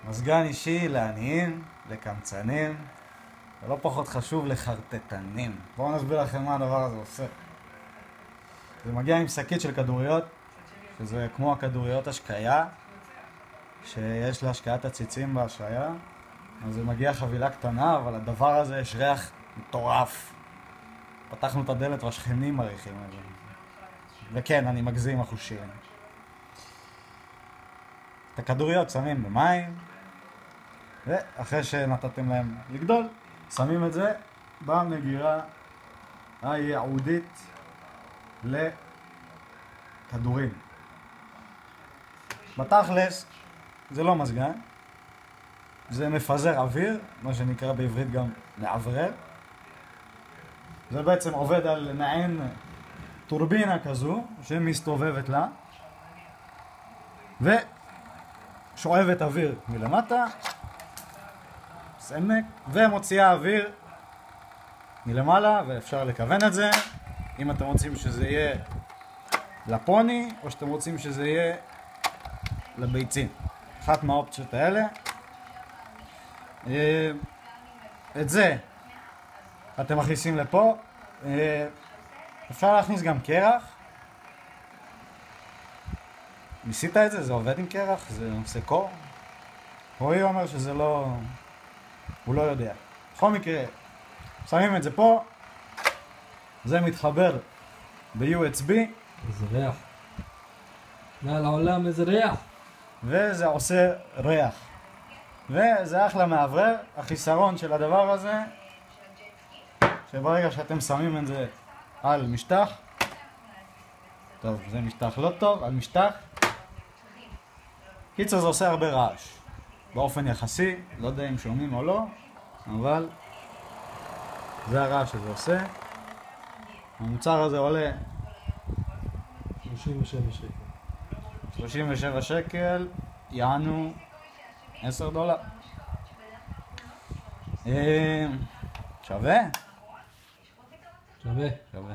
מזגן אישי לעניים, לקמצנים, ולא פחות חשוב לחרטטנים. בואו נסביר לכם מה הדבר הזה עושה. זה מגיע עם שקית של כדוריות, שזה כמו הכדוריות השקיה, שיש להשקיית הציצים בהשעיה. אז זה מגיע חבילה קטנה, אבל הדבר הזה יש ריח מטורף. פתחנו את הדלת והשכנים מריחים את זה. וכן, אני מגזים החושים. את הכדוריות שמים במים, ואחרי שנתתם להם לגדול, שמים את זה במגירה הייעודית לכדורים. בתכלס זה לא מזגן, זה מפזר אוויר, מה שנקרא בעברית גם מעברר. זה בעצם עובד על מעין טורבינה כזו שמסתובבת לה ושואבת אוויר מלמטה, סמק, ומוציאה אוויר מלמעלה, ואפשר לכוון את זה אם אתם רוצים שזה יהיה לפוני או שאתם רוצים שזה יהיה לביצים. אחת מהאופציות האלה. את זה אתם מכניסים לפה. אפשר להכניס גם קרח. ניסית את זה? זה עובד עם קרח? זה עושה קור? רועי אומר שזה לא... הוא לא יודע. בכל מקרה, שמים את זה פה. זה מתחבר ב-USB. איזה ריח. מעל העולם איזה ריח. וזה עושה ריח. וזה אחלה מעברר. החיסרון של הדבר הזה, שברגע שאתם שמים את זה על משטח, טוב, זה משטח לא טוב, על משטח, קיצר זה עושה הרבה רעש. באופן יחסי, לא יודע אם שומעים או לא, אבל זה הרעש שזה עושה. המוצר הזה עולה 37 שקל. 37 שקל, יענו $10. שווה? שווה. שווה.